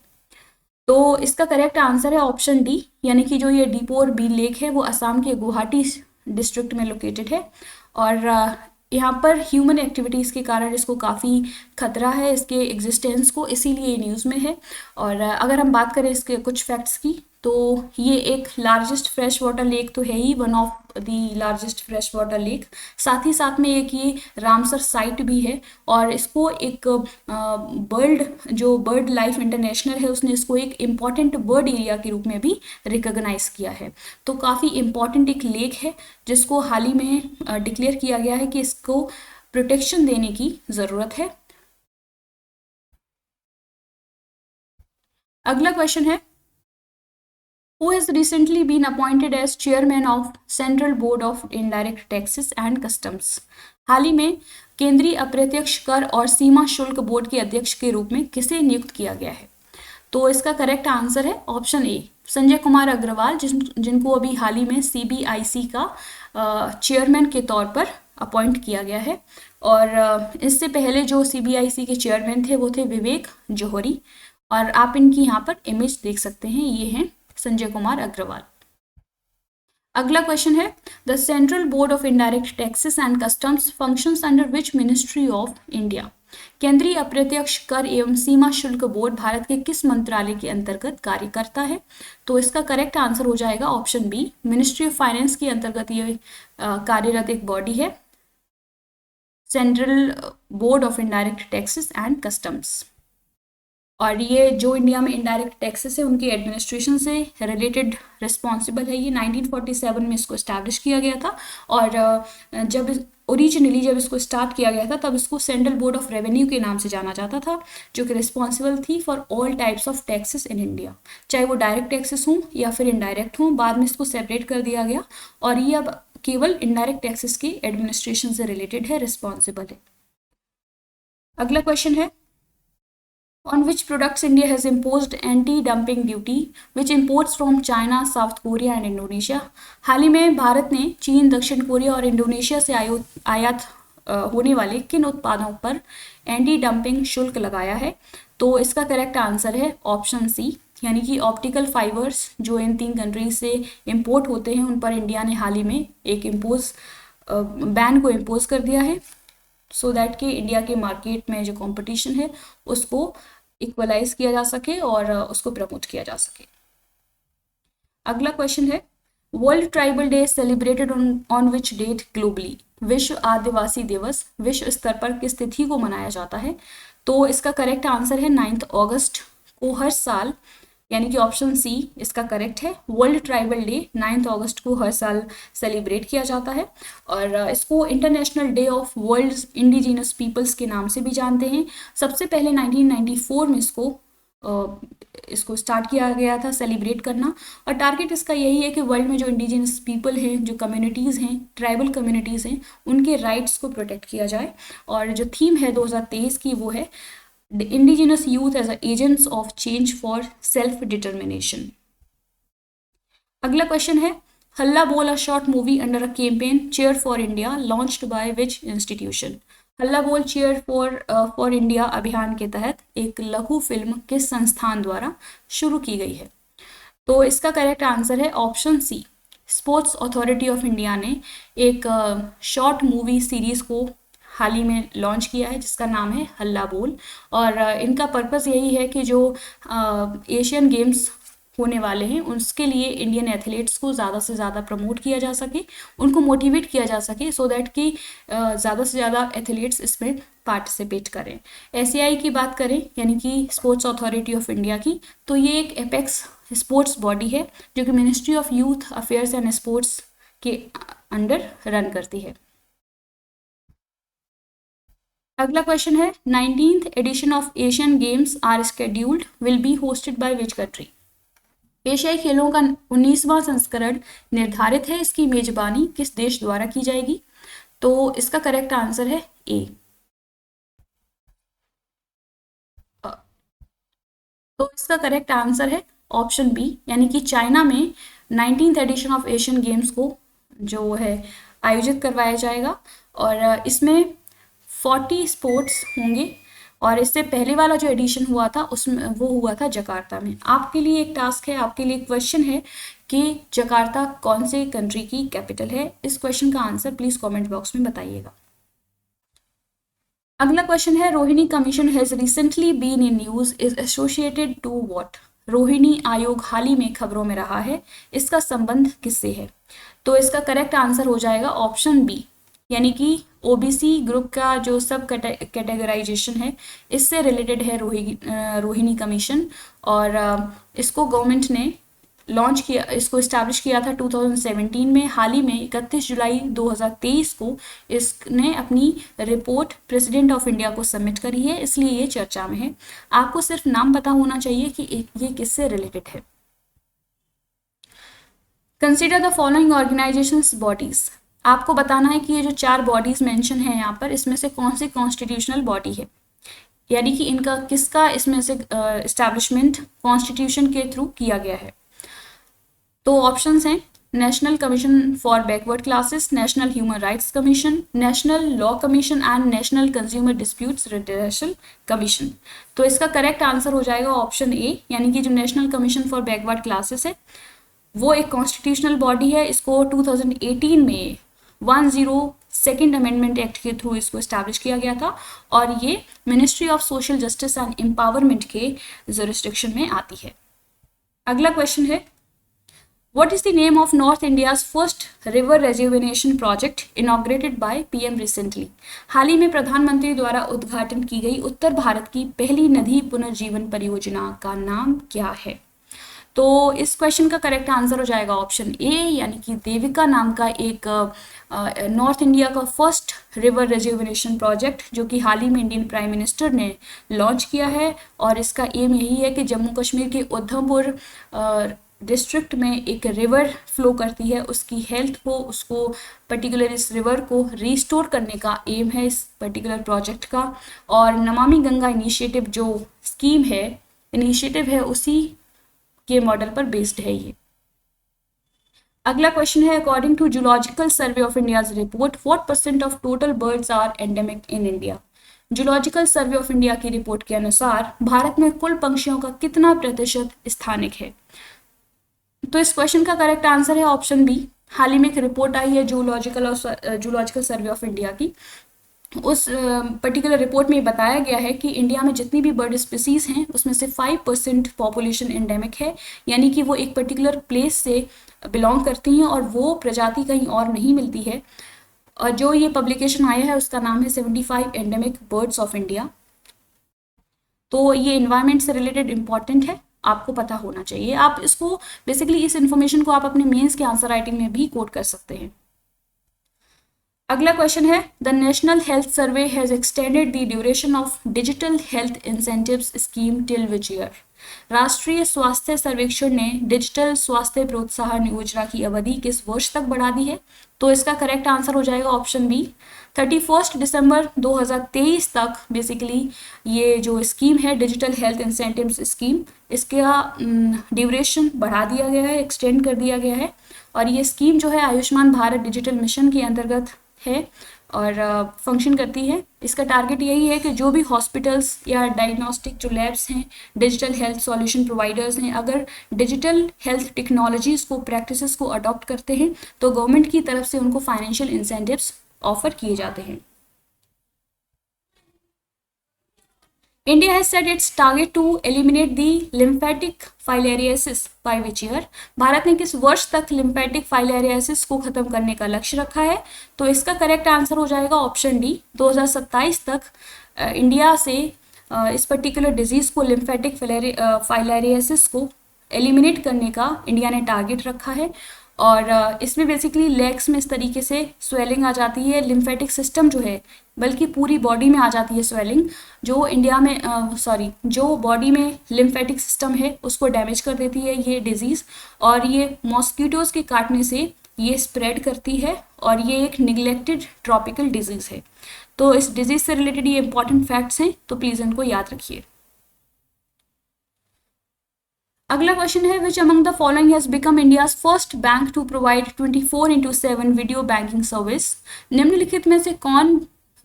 तो इसका करेक्ट आंसर है ऑप्शन डी, यानी कि जो ये दीपोर बील लेक है वो असम के गुवाहाटी डिस्ट्रिक्ट में लोकेटेड है और यहाँ पर ह्यूमन एक्टिविटीज़ के कारण इसको काफ़ी खतरा है इसके एग्जिस्टेंस को, इसीलिए न्यूज़ में है। और अगर हम बात करें इसके कुछ फैक्ट्स की, तो ये एक लार्जेस्ट फ्रेश वाटर लेक तो है ही, one of the largest fresh water lake. साथ ही साथ में एक ये रामसर साइट भी है और इसको एक बर्ड लाइफ इंटरनेशनल है, उसने इसको एक इम्पॉर्टेंट बर्ड एरिया के रूप में भी रिकॉग्नाइज किया है। तो काफ़ी इम्पॉर्टेंट एक लेक है जिसको हाल ही में डिक्लेयर किया गया है कि इसको प्रोटेक्शन देने की ज़रूरत है। अगला क्वेश्चन है who has recently been appointed as chairman of Central Board of Indirect Taxes and Customs। हाल ही में केंद्रीय अप्रत्यक्ष कर और सीमा शुल्क बोर्ड के अध्यक्ष के रूप में किसे नियुक्त किया गया है? तो इसका करेक्ट आंसर है ऑप्शन ए, संजय कुमार अग्रवाल, जिनको अभी हाल ही में CBIC का चेयरमैन के तौर पर अपॉइंट किया गया है। और इससे पहले जो CBIC के चेयरमैन थे वो थे विवेक जौहरी, और आप इनकी यहाँ पर इमेज देख सकते हैं, ये हैं संजय कुमार अग्रवाल। अगला क्वेश्चन है the central board of indirect taxes and customs functions under which ministry of India. केंद्रीय अप्रत्यक्ष कर एवं सीमा शुल्क बोर्ड भारत के किस मंत्रालय के अंतर्गत कार्य करता है? तो इसका करेक्ट आंसर हो जाएगा option B, ministry of finance के अंतर्गत ये कार्यरत एक बॉडी है, central board of indirect taxes and customs. और ये जो इंडिया में इनडायरेक्ट टैक्सेस है उनके एडमिनिस्ट्रेशन से रिलेटेड रिस्पॉन्सिबल है। ये 1947 में इसको इस्टेब्लिश किया गया था और जब इसको स्टार्ट किया गया था तब इसको सेंट्रल बोर्ड ऑफ रेवेन्यू के नाम से जाना जाता था, जो कि रिस्पॉन्सिबल थी for all types of taxes in India, चाहे वो डायरेक्ट टैक्सेस हों या फिर इनडायरेक्ट हों। बाद में इसको सेपरेट कर दिया गया और ये अब केवल इनडायरेक्ट टैक्सेस की एडमिनिस्ट्रेशन से रिलेटेड है, रिस्पॉन्सिबल है। अगला क्वेश्चन है on which products India has imposed anti-dumping duty which imports from China, South Korea and Indonesia। हाल ही में भारत ने चीन, दक्षिण कोरिया और इंडोनेशिया से आयात होने वाले किन उत्पादों पर एंटी डंपिंग शुल्क लगाया है? तो इसका करेक्ट आंसर है ऑप्शन सी, यानी कि ऑप्टिकल फाइबर्स जो इन 3 कंट्रीज से इंपोर्ट होते हैं उन पर इंडिया ने हाल ही में एक बैन को इम्पोज कर दिया है, सो दैट कि इंडिया के मार्केट में जो कंपटीशन है उसको इक्वलाइज किया जा सके और उसको प्रमोट किया जा सके। अगला क्वेश्चन है world tribal day celebrated on which date globally. विश्व आदिवासी दिवस विश्व स्तर पर किस तिथि को मनाया जाता है? तो इसका करेक्ट आंसर है 9 अगस्त को हर साल, यानी कि ऑप्शन सी इसका करेक्ट है। वर्ल्ड ट्राइबल डे 9 अगस्त को हर साल सेलिब्रेट किया जाता है और इसको international day of world indigenous peoples के नाम से भी जानते हैं। सबसे पहले 1994 में इसको स्टार्ट किया गया था सेलिब्रेट करना, और टारगेट इसका यही है कि वर्ल्ड में जो इंडिजिनस पीपल हैं, जो कम्युनिटीज़ हैं, ट्राइबल कम्युनिटीज़ हैं, उनके राइट्स को प्रोटेक्ट किया जाए। और जो थीम है 2023 की वो है The indigenous youth as agents of change for self-determination। अगला क्वेश्चन है हल्ला बोल a short movie under a campaign chair for India launched by which institution. हल्ला बोल चीयर फॉर इंडिया अभियान के तहत एक लघु फिल्म किस संस्थान द्वारा शुरू की गई है? तो इसका करेक्ट आंसर है option C. Sports authority of India ने एक शॉर्ट मूवी सीरीज को हाल ही में लॉन्च किया है जिसका नाम है हल्ला बोल। और इनका पर्पस यही है कि जो एशियन गेम्स होने वाले हैं उसके लिए इंडियन एथलीट्स को ज़्यादा से ज़्यादा प्रमोट किया जा सके, उनको मोटिवेट किया जा सके सो दैट कि ज़्यादा से ज़्यादा एथलीट्स इसमें पार्टिसिपेट करें। एसीआई की बात करें यानी कि स्पोर्ट्स अथॉरिटी ऑफ इंडिया की, तो ये एक एपेक्स स्पोर्ट्स बॉडी है जो कि ministry of youth affairs and sports के अंडर रन करती है। अगला क्वेश्चन है 19th edition of Asian games are scheduled will be hosted by which country? एशियाई खेलों का 19वां संस्करण निर्धारित है, इसकी मेजबानी किस देश द्वारा की जाएगी? तो इसका करेक्ट आंसर है ए। तो इसका करेक्ट आंसर है ऑप्शन बी, यानी कि चाइना में 19th edition of Asian games को जो है आयोजित करवाया जाएगा और इसमें 40 स्पोर्ट्स होंगे। और इससे पहले वाला जो एडिशन हुआ था उसमें वो हुआ था जकार्ता में। आपके लिए एक टास्क है, आपके लिए एक क्वेश्चन है कि जकार्ता कौन से कंट्री की कैपिटल है? इस क्वेश्चन का आंसर प्लीज कमेंट बॉक्स में बताइएगा। अगला क्वेश्चन है Rohini commission has recently been in news is associated to what? Rohini आयोग हाल ही में खबरों में रहा है, इसका संबंध किससे है? तो इसका करेक्ट आंसर हो जाएगा ऑप्शन बी, यानी कि ओबीसी ग्रुप का जो सब कैटेगराइजेशन है इससे रिलेटेड है रोहिणी कमीशन। और इसको गवर्नमेंट ने लॉन्च किया, इसको इस्टेब्लिश किया था 2017 में। हाल ही में 31 जुलाई 2023 को इसने अपनी रिपोर्ट प्रेसिडेंट ऑफ इंडिया को सबमिट करी है, इसलिए ये चर्चा में है। आपको सिर्फ नाम पता होना चाहिए कि ये किससे रिलेटेड है। Consider the following organisations bodies. आपको बताना है कि ये जो 4 बॉडीज मेंशन है यहाँ पर, इसमें से कौन सी कॉन्स्टिट्यूशनल बॉडी है, यानी कि इनका किसका इसमें से एस्टैब्लिशमेंट कॉन्स्टिट्यूशन के थ्रू किया गया है। तो ऑप्शंस हैं national commission for backward classes, national human rights commission, national law commission and national consumer disputes redressal commission. तो इसका करेक्ट आंसर हो जाएगा ऑप्शन ए, यानी कि जो national commission for backward classes है वो एक कॉन्स्टिट्यूशनल बॉडी है। इसको 2018 में 102nd अमेंडमेंट एक्ट के थ्रू इसको एस्टैब्लिश किया गया था और ये ministry of social justice and empowerment के जुरिस्डिक्शन में आती है। अगला क्वेश्चन है what is the name of north India's first river rejuvenation project inaugurated by PM recently? हाल ही में प्रधानमंत्री द्वारा उद्घाटन की गई उत्तर भारत की पहली नदी पुनर्जीवन परियोजना का नाम क्या है? तो इस क्वेश्चन का करेक्ट आंसर हो जाएगा ऑप्शन ए, यानी कि देविका नाम का एक नॉर्थ इंडिया का फर्स्ट रिवर रेजुवेनेशन प्रोजेक्ट जो कि हाल ही में इंडियन प्राइम मिनिस्टर ने लॉन्च किया है। और इसका एम यही है कि जम्मू कश्मीर के उधमपुर डिस्ट्रिक्ट में एक रिवर फ्लो करती है, उसकी हेल्थ को, उसको पर्टिकुलर इस रिवर को रिस्टोर करने का एम है इस पर्टिकुलर प्रोजेक्ट का। और नमामि गंगा इनिशिएटिव जो स्कीम है, इनिशिएटिव है, उसी के मॉडल पर बेस्ड है ये। अगला क्वेश्चन है according to zoological survey of India's report what % of total birds are endemic in India? Zoological survey of India की रिपोर्ट के अनुसार भारत में कुल पंछियों का कितना प्रतिशत स्थानिक है? तो इस क्वेश्चन का करेक्ट आंसर है ऑप्शन बी। हाल ही में एक रिपोर्ट आई है जूलॉजिकल सर्वे ऑफ इंडिया की, उस पर्टिकुलर रिपोर्ट में बताया गया है कि इंडिया में जितनी भी बर्ड स्पीसीज हैं उसमें से 5% पॉपुलेशन एंडेमिक है, यानी कि वो एक पर्टिकुलर प्लेस से बिलोंग करती हैं और वो प्रजाति कहीं और नहीं मिलती है। और जो ये पब्लिकेशन आया है उसका नाम है 75 एंडेमिक बर्ड्स ऑफ इंडिया। तो ये इन्वायरमेंट से रिलेटेड इंपॉर्टेंट है, आपको पता होना चाहिए। आप इसको बेसिकली इस इंफॉर्मेशन को आप अपने मेंस के आंसर राइटिंग में भी कोट कर सकते हैं। अगला क्वेश्चन है the national health survey has extended the duration of digital health incentives scheme till which year? राष्ट्रीय स्वास्थ्य सर्वेक्षण ने डिजिटल स्वास्थ्य प्रोत्साहन योजना की अवधि किस वर्ष तक बढ़ा दी है? तो इसका करेक्ट आंसर हो जाएगा ऑप्शन बी, 31 दिसंबर 2023 तक बेसिकली ये जो स्कीम है डिजिटल हेल्थ इंसेंटिव्स स्कीम, इसका ड्यूरेशन बढ़ा दिया गया है, एक्सटेंड कर दिया गया है। और ये स्कीम जो है आयुष्मान भारत डिजिटल मिशन के अंतर्गत है और फंक्शन करती है। इसका टारगेट यही है कि जो भी हॉस्पिटल्स या डायग्नोस्टिक जो लैब्स हैं, डिजिटल हेल्थ सॉल्यूशन प्रोवाइडर्स हैं, अगर डिजिटल हेल्थ टेक्नोलॉजीज़ को, प्रैक्टिसेस को अडॉप्ट करते हैं तो गवर्नमेंट की तरफ से उनको फाइनेंशियल इंसेंटिव्स ऑफर किए जाते हैं। India has set its target to eliminate the lymphatic filariasis by which year? Bharat ने किस वर्ष तक लिम्फेटिक फाइलेरियासिस को खत्म करने का लक्ष्य रखा है? तो इसका करेक्ट आंसर हो जाएगा ऑप्शन डी, 2027 तक इंडिया से इस पर्टिकुलर डिजीज को, लिम्फेटिक फाइलेरियासिस को एलिमिनेट करने का इंडिया ने टारगेट रखा है। और इसमें बेसिकली लेग्स में इस तरीके से स्वेलिंग आ जाती है, लिम्फेटिक सिस्टम जो है, बल्कि पूरी बॉडी में आ जाती है स्वेलिंग, जो इंडिया में जो बॉडी में लिम्फेटिक सिस्टम है उसको डैमेज कर देती है ये डिजीज़। और ये मॉस्किटोज़ के काटने से ये स्प्रेड करती है और ये एक निगलेक्टेड ट्रॉपिकल डिजीज़ है। तो इस डिजीज़ से रिलेटेड ये इंपॉर्टेंट फैक्ट्स हैं, तो प्लीज़ इनको याद रखिए। अगला क्वेश्चन है, which among the following has become India's first bank to provide 24/7 video banking service? निम्नलिखित में से कौन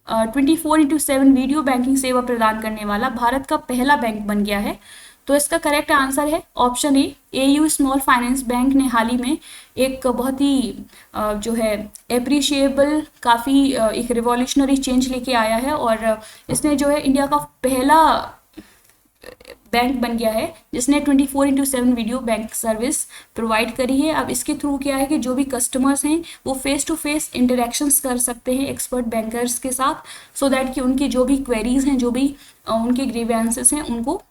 24/7 वीडियो बैंकिंग सेवा प्रदान करने वाला भारत का पहला बैंक बन गया है? तो इसका करेक्ट आंसर है option A, AU small finance bank ने हाल ही में एक बहुत ही जो है एप्रिशिएबल, काफ़ी एक रिवॉल्यूशनरी चेंज लेके आया है और इसने जो है इंडिया का पहला बैंक बन गया है जिसने 24/7 वीडियो बैंक सर्विस प्रोवाइड करी है। अब इसके थ्रू क्या है कि जो भी कस्टमर्स हैं वो फेस टू फेस इंटरेक्शंस कर सकते हैं एक्सपर्ट बैंकर्स के साथ, सो दैट कि उनकी जो भी क्वेरीज हैं, जो भी उनके ग्रीवेंसेस हैं, उनको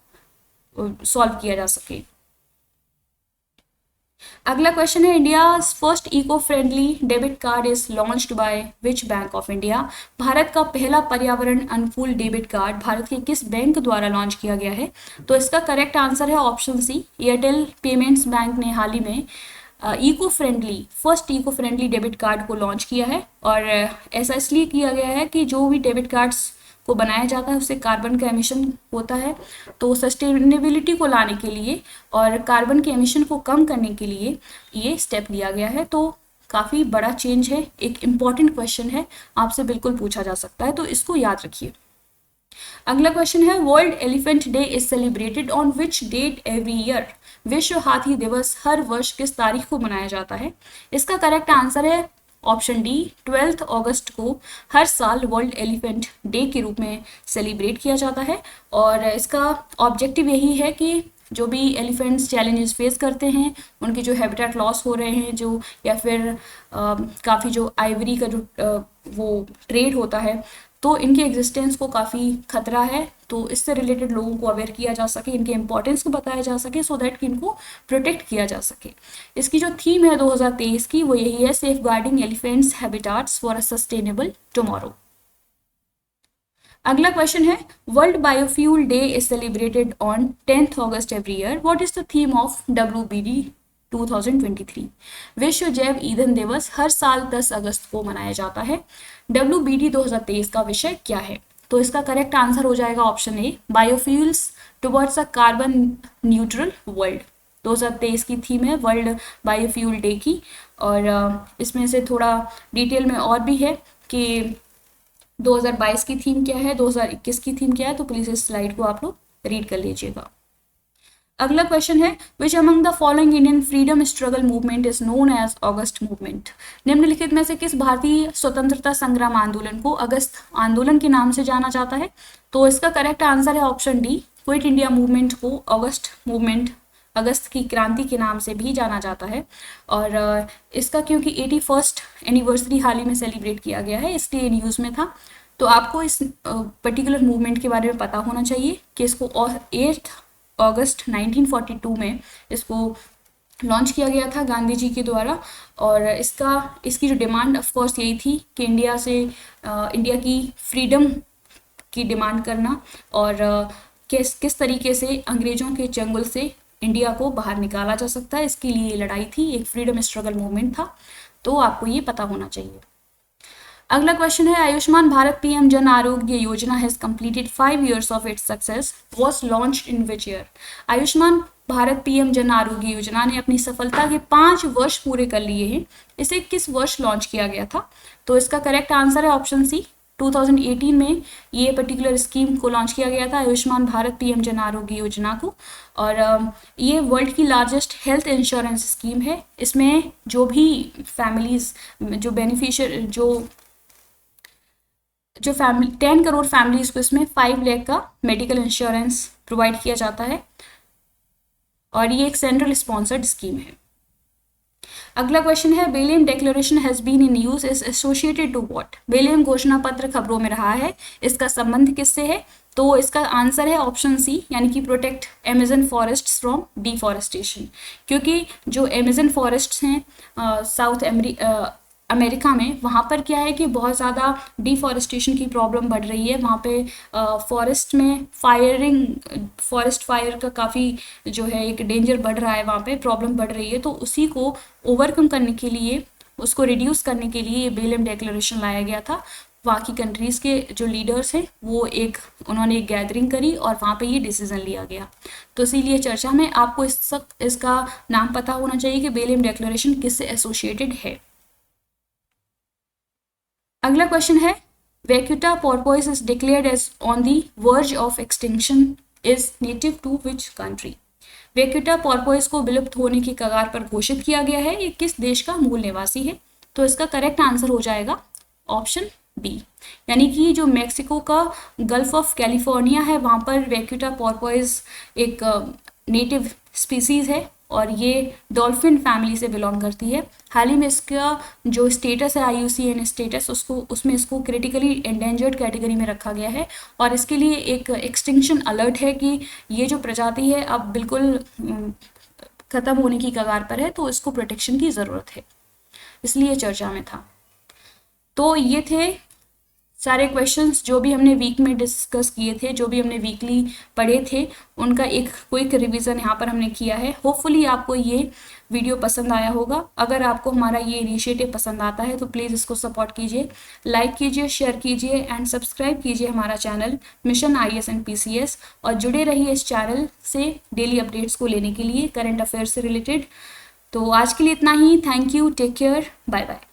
सॉल्व किया जा सके। अगला क्वेश्चन है, India first eco friendly debit card is launched by which bank of India? Bharat का पहला पर्यावरण अनुकूल डेबिट कार्ड भारत के किस बैंक द्वारा लॉन्च किया गया है? तो इसका करेक्ट आंसर है option C, Airtel payments bank ने हाल ही में first eco friendly debit card को लॉन्च किया है। और ऐसा इसलिए किया गया है कि जो भी डेबिट कार्ड्स को बनाया जाता है उससे कार्बन का एमिशन होता है, तो सस्टेनेबिलिटी को लाने के लिए और कार्बन के एमिशन को कम करने के लिए ये स्टेप लिया गया है। तो काफ़ी बड़ा चेंज है, एक इम्पॉर्टेंट क्वेश्चन है, आपसे बिल्कुल पूछा जा सकता है, तो इसको याद रखिए। अगला क्वेश्चन है, world elephant day is celebrated on which date every year? विश्व हाथी दिवस हर वर्ष किस तारीख को मनाया जाता है? इसका करेक्ट आंसर है ऑप्शन डी, 12 अगस्त को हर साल वर्ल्ड एलिफेंट डे के रूप में सेलिब्रेट किया जाता है। और इसका ऑब्जेक्टिव यही है कि जो भी एलिफेंट्स चैलेंजेस फेस करते हैं, उनके जो हैबिटेट लॉस हो रहे हैं, जो या फिर काफ़ी जो आइवरी का जो वो ट्रेड होता है, तो इनके एग्जिस्टेंस को काफ़ी खतरा है, तो इससे रिलेटेड लोगों को अवेयर किया जा सके, इनके इंपॉर्टेंस को बताया जा सके, सो दैट कि इनको प्रोटेक्ट किया जा सके। इसकी जो थीम है 2023 की वो यही है, safeguarding elephants habitats for a sustainable tomorrow. अगला क्वेश्चन है, world biofuel day is celebrated on 10th August every year, what is the theme of WBD 2023? विश्व जैव ईंधन दिवस हर साल 10 अगस्त को मनाया जाता है। WBD 2023 का विषय क्या है? तो इसका करेक्ट आंसर हो जाएगा option A, biofuels towards a carbon neutral world. 2023 की थीम है वर्ल्ड बायोफ्यूल डे की। और इसमें से थोड़ा डिटेल में और भी है कि 2022 की थीम क्या है, 2021 की थीम क्या है, तो प्लीज़ इस स्लाइड को आप लोग रीड कर लीजिएगा। अगला क्वेश्चन है, which among the following Indian freedom struggle movement is known as August movement? निम्नलिखित में से किस भारतीय स्वतंत्रता संग्राम आंदोलन को अगस्त आंदोलन के नाम से जाना जाता है? तो इसका करेक्ट आंसर है option D, quit India movement को अगस्त मूवमेंट, अगस्त की क्रांति के नाम से भी जाना जाता है। और इसका क्योंकि 81st एनिवर्सरी हाल ही में सेलिब्रेट किया गया है, इसलिए न्यूज़ में था, तो आपको इस पर्टिकुलर मूवमेंट के बारे में पता होना चाहिए कि इसको 8 अगस्त 1942 में इसको लॉन्च किया गया था गांधी जी के द्वारा। और इसकी जो डिमांड ऑफ कोर्स यही थी कि इंडिया की फ्रीडम की डिमांड करना और किस तरीके से अंग्रेज़ों के चंगुल से इंडिया को बाहर निकाला जा सकता है, इसके लिए लड़ाई थी, एक फ्रीडम स्ट्रगल मूवमेंट था, तो आपको ये पता होना चाहिए। अगला क्वेश्चन है, Ayushman Bharat PM Jan Arogya Yojana has completed 5 years of its success, was launched in which year? Ayushman Bharat PM Jan Arogya Yojana ने अपनी सफलता के 5 वर्ष पूरे कर लिए हैं, इसे किस वर्ष लॉन्च किया गया था? तो इसका करेक्ट आंसर है ऑप्शन सी, 2018 में ये पर्टिकुलर स्कीम को लॉन्च किया गया था, आयुष्मान भारत पीएम जन आरोग्य योजना को। और ये वर्ल्ड की लार्जेस्ट हेल्थ इंश्योरेंस स्कीम है। इसमें जो भी फैमिलीज, जो बेनिफिशियर, जो फैमिली 10 करोड़ फैमिलीज को इसमें 5 लाख का मेडिकल इंश्योरेंस प्रोवाइड किया जाता है और ये एक सेंट्रल स्पॉन्सर्ड स्कीम है। अगला क्वेश्चन है, Belem declaration has been in use is associated to what? Belem घोषणा पत्र खबरों में रहा है, इसका संबंध किससे है? तो इसका आंसर है ऑप्शन सी, यानी कि protect Amazon forest from deforestation. क्योंकि जो अमेजन फॉरेस्ट्स हैं साउथ अमेरिका में, वहाँ पर क्या है कि बहुत ज़्यादा डिफॉरेस्टेशन की प्रॉब्लम बढ़ रही है। वहाँ पे फॉरेस्ट में फॉरेस्ट फायर का काफ़ी जो है एक डेंजर बढ़ रहा है, वहाँ पे प्रॉब्लम बढ़ रही है। तो उसी को ओवरकम करने के लिए, उसको रिड्यूस करने के लिए ये बेलियम डिक्लेरेशन लाया गया था। वहाँ की कंट्रीज़ के जो लीडर्स हैं वो उन्होंने एक गैदरिंग करी और वहाँ पे ये डिसीजन लिया गया। तो इसीलिए चर्चा में आपको इसका नाम पता होना चाहिए कि बेलियम डिक्लेरेशन किससे एसोसिएटेड है। अगला क्वेश्चन है, vaquita porpoise is declared as on the verge of extinction is native to which country? Vaquita porpoise को विलुप्त होने की कगार पर घोषित किया गया है, ये किस देश का मूल निवासी है? तो इसका करेक्ट आंसर हो जाएगा ऑप्शन बी, यानी कि जो मेक्सिको का गल्फ ऑफ कैलिफोर्निया है, वहाँ पर वैक्यूटा पोर्पोइस एक नेटिव स्पीसीज है और ये डॉल्फिन फैमिली से बिलोंग करती है। हाल ही में इसका जो स्टेटस है IUCN स्टेटस, उसमें इसको क्रिटिकली एंडेंजर्ड कैटेगरी में रखा गया है और इसके लिए एक एक्सटिंक्शन अलर्ट है कि ये जो प्रजाति है अब बिल्कुल ख़त्म होने की कगार पर है, तो इसको प्रोटेक्शन की ज़रूरत है, इसलिए चर्चा में था। तो ये थे सारे क्वेश्चंस जो भी हमने वीक में डिस्कस किए थे, जो भी हमने वीकली पढ़े थे, उनका एक क्विक रिवीजन यहाँ पर हमने किया है। होपफुली आपको ये वीडियो पसंद आया होगा। अगर आपको हमारा ये इनिशिएटिव पसंद आता है तो प्लीज़ इसको सपोर्ट कीजिए, लाइक कीजिए, शेयर कीजिए एंड सब्सक्राइब कीजिए हमारा channel mission IAS and PCS, और जुड़े रहिए इस चैनल से डेली अपडेट्स को लेने के लिए करंट अफेयर्स से रिलेटेड। तो आज के लिए इतना ही। Thank you, take care, bye bye.